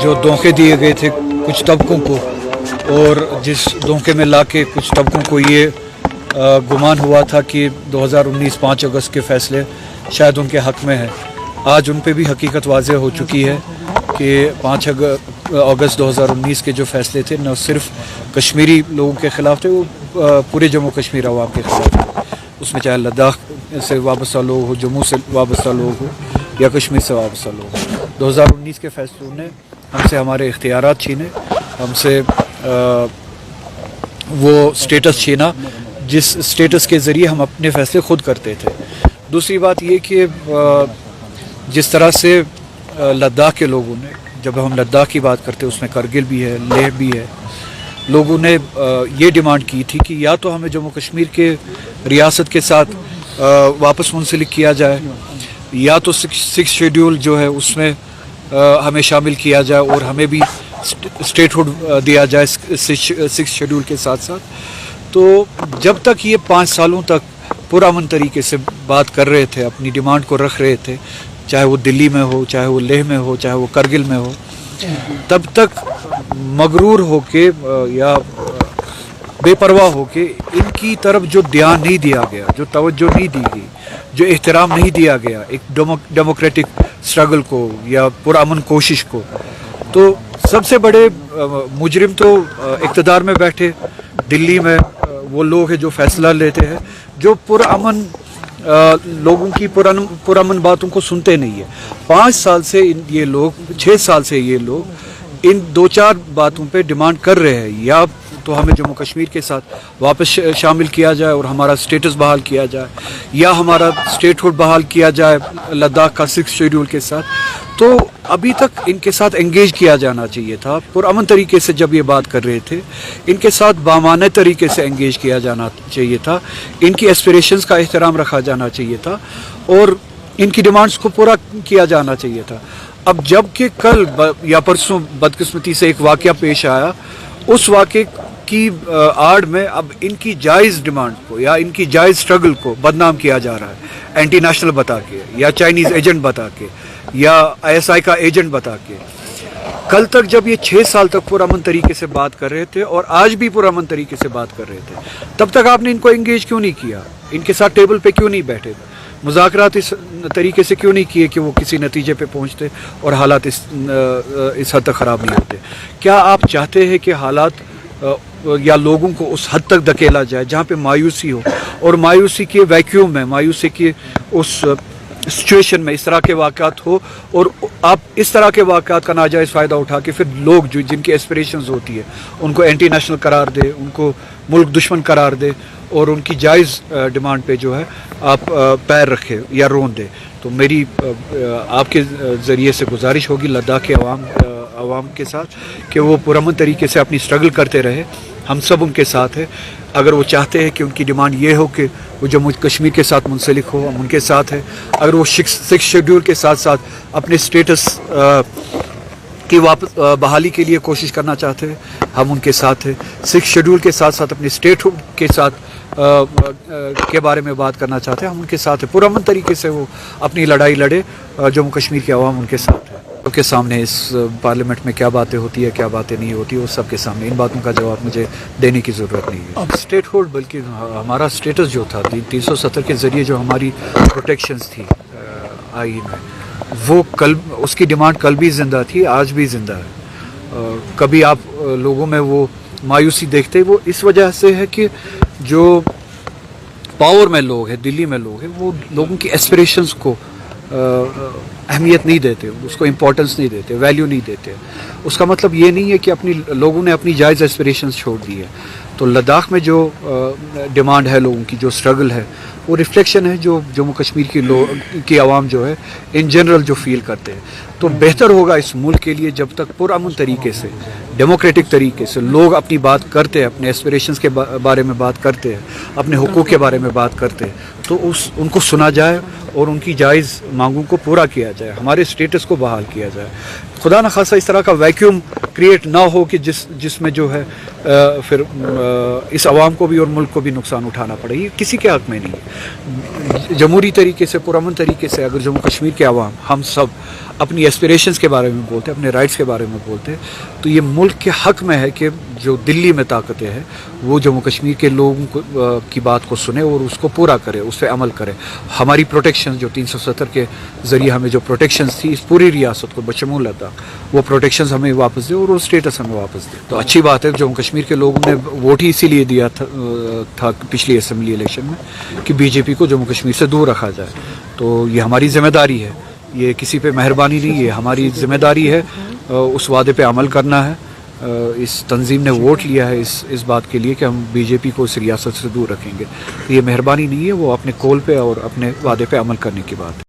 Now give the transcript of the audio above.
जो धोखे दिए गए थे कुछ तबकों को, और जिस धोखे में ला के कुछ तबकों को ये गुमान हुआ था कि 2019 5 अगस्त के फ़ैसले शायद उनके हक़ में है, आज उन पे भी हकीकत वाज़े हो चुकी है कि 5 अगस्त 2019 के जो फ़ैसले थे न सिर्फ कश्मीरी लोगों के ख़िलाफ़ थे, वो पूरे जम्मू कश्मीर अवाम के ख़िलाफ़ थे। उसमें चाहे लद्दाख से वाबस्ता लोग हो, जम्मू से वाबस्ता लोग हो या कश्मीर से वाबस्ता लोग हो। 2019 के फ़ैसलों ने हमसे हमारे इख्तियारात छीने, हमसे वो स्टेटस छीना जिस स्टेटस के ज़रिए हम अपने फ़ैसले ख़ुद करते थे। दूसरी बात ये कि जिस तरह से लद्दाख के लोगों ने, जब हम लद्दाख की बात करते हैं उसमें करगिल भी है, लेह भी है, लोगों ने ये डिमांड की थी कि या तो हमें जम्मू कश्मीर के रियासत के साथ वापस मुंसलिक किया जाए, या तो सिक्स शेड्यूल जो है उसमें हमें शामिल किया जाए और हमें भी स्टेटहुड दिया जाए सिक्स शेड्यूल के साथ साथ। तो जब तक ये 5 सालों तक पुरअमन तरीके से बात कर रहे थे, अपनी डिमांड को रख रहे थे, चाहे वो दिल्ली में हो, चाहे वो लेह में हो, चाहे वो करगिल में हो, तब तक मगरूर होके या बेपरवाह होके इनकी तरफ जो ध्यान नहीं दिया गया, जो तवज्जो नहीं दी गई, जो एहतराम नहीं दिया गया एक डेमोक्रेटिक स्ट्रगल को या पुरअमन कोशिश को, तो सबसे बड़े मुजरिम तो इक़्तिदार में बैठे दिल्ली में वो लोग हैं जो फैसला लेते हैं, जो पुरअमन लोगों की पुरअमन बातों को सुनते नहीं है। 5 साल से ये लोग, 6 साल से ये लोग इन 2-4 बातों पे डिमांड कर रहे हैं, या तो हमें जम्मू कश्मीर के साथ वापस शामिल किया जाए और हमारा स्टेटस बहाल किया जाए, या हमारा स्टेटहुड बहाल किया जाए लद्दाख का 6 शेड्यूल के साथ। तो अभी तक इनके साथ एंगेज किया जाना चाहिए था, पुरअमन तरीके से जब ये बात कर रहे थे इनके साथ बामाने तरीके से एंगेज किया जाना चाहिए था, इनकी एस्पिरेशंस का एहतराम रखा जाना चाहिए था और इनकी डिमांड्स को पूरा किया जाना चाहिए था। अब जबकि कल या परसों बदकिस्मती से एक वाक़या पेश आया, उस वाक़े की आड़ में अब इनकी जायज़ डिमांड को या इनकी जायज़ स्ट्रगल को बदनाम किया जा रहा है, एंटी नेशनल बता के या चाइनीज़ एजेंट बता के या ISI का एजेंट बता के। कल तक जब ये 6 साल तक पुरअमन तरीके से बात कर रहे थे और आज भी पुरअमन तरीके से बात कर रहे थे, तब तक आपने इनको एंगेज क्यों नहीं किया? इनके साथ टेबल पे क्यों नहीं बैठे? मुज़ाकरात इस तरीके से क्यों नहीं किए कि वो किसी नतीजे पे पहुंचते और हालात इस हद तक ख़राब नहीं होते? क्या आप चाहते हैं कि हालात या लोगों को उस हद तक धकेला जाए जहाँ पे मायूसी हो, और मायूसी के वैक्यूम में, मायूसी के उस सिचुएशन में इस तरह के वाक़यात हो और आप इस तरह के वाक़यात का नाजायज़ फ़ायदा उठा के फिर लोग जो जिनकी एस्पिरेशंस होती है उनको एंटी नेशनल करार दे, उनको मुल्क दुश्मन करार दे और उनकी जायज़ डिमांड पे जो है आप पैर रखे या रोन दे? तो मेरी आपके ज़रिए से गुजारिश होगी लद्दाख के अवाम के साथ कि वो पुरअमन तरीके से अपनी स्ट्रगल करते रहे, हम सब उनके साथ हैं। अगर वो चाहते हैं कि उनकी डिमांड ये हो कि वो जम्मू कश्मीर के साथ मुंसलिक हो, हम उनके साथ हैं। अगर वो 6 शेड्यूल के साथ साथ अपने स्टेटस की वापस बहाली के लिए कोशिश करना चाहते हैं, हम उनके साथ हैं। 6 शेड्यूल के साथ साथ अपने स्टेटहुड के साथ के बारे में बात करना चाहते हैं, हम उनके साथ हैं। पुरअमन तरीके से वो अपनी लड़ाई लड़े, जम्मू कश्मीर के अवाम उनके साथ है। सबके सामने इस पार्लियामेंट में क्या बातें होती है, क्या बातें नहीं होती, वो सबके सामने, इन बातों का जवाब मुझे देने की ज़रूरत नहीं है। अब स्टेटहुड, बल्कि हमारा स्टेटस जो था 370 के ज़रिए जो हमारी प्रोटेक्शंस थी आईन में, वो कल, उसकी डिमांड कल भी ज़िंदा थी, आज भी ज़िंदा है। कभी आप लोगों में वो मायूसी देखते, वो इस वजह से है कि जो पावर में लोग हैं, दिल्ली में लोग हैं, वो लोगों की एस्पिरेशंस को अहमियत नहीं देते, उसको इम्पोर्टेंस नहीं देते, वैल्यू नहीं देते। उसका मतलब ये नहीं है कि लोगों ने अपनी जायज़ एस्पिरेशंस छोड़ दी है। तो लद्दाख में जो डिमांड है लोगों की, जो स्ट्रगल है, वो रिफ्लेक्शन है जो जम्मू कश्मीर की आवाम जो है इन जनरल जो फील करते हैं। तो बेहतर होगा इस मुल्क के लिए जब तक पुरअमन तरीके से, डेमोक्रेटिक तरीके से लोग अपनी बात करते हैं, अपने एस्पिरेशंस के बारे में बात करते हैं, अपने हुकूक के बारे में बात करते हैं, तो उनको सुना जाए और उनकी जायज़ मांगों को पूरा किया जाए, हमारे स्टेटस को बहाल किया जाए। खुदा न खासा इस तरह का वैक्यूम क्रिएट ना हो कि जिसमें जो है फिर इस आवाम को भी और मुल्क को भी नुकसान उठाना पड़े। ये किसी के हक़ में नहीं है। जमहूरी तरीके से, पुरअमन तरीके से अगर जम्मू कश्मीर के आवाम, हम सब اپنی ایسپریشنز کے بارے میں بولتے ہیں، اپنے رائٹس کے بارے میں بولتے ہیں، تو یہ ملک کے حق میں ہے کہ جو دلی میں طاقتیں ہیں وہ جموں کشمیر کے لوگوں کی بات کو سنے اور اس کو پورا کرے، اس پہ عمل کرے. ہماری پروٹیکشن جو 370 کے ذریعے ہمیں جو پروٹیکشنز تھی اس پوری ریاست کو بشمول لداخ، وہ پروٹیکشنز ہمیں واپس دے اور وہ اسٹیٹس ہمیں واپس دے. تو اچھی بات ہے، جموں کشمیر کے لوگوں نے ووٹ ہی اسی لیے دیا تھا پچھلی اسمبلی الیکشن میں کہ بی جے پی کو جموں کشمیر سے دور رکھا جائے. تو یہ ہماری ذمہ داری ہے، یہ کسی پہ مہربانی نہیں، یہ ہماری ذمہ داری ہے. اس وعدے پہ عمل کرنا ہے. اس تنظیم نے ووٹ لیا ہے اس بات کے لیے کہ ہم بی جے پی کو اس ریاست سے دور رکھیں گے. یہ مہربانی نہیں ہے، وہ اپنے قول پہ اور اپنے وعدے پہ عمل کرنے کی بات ہے.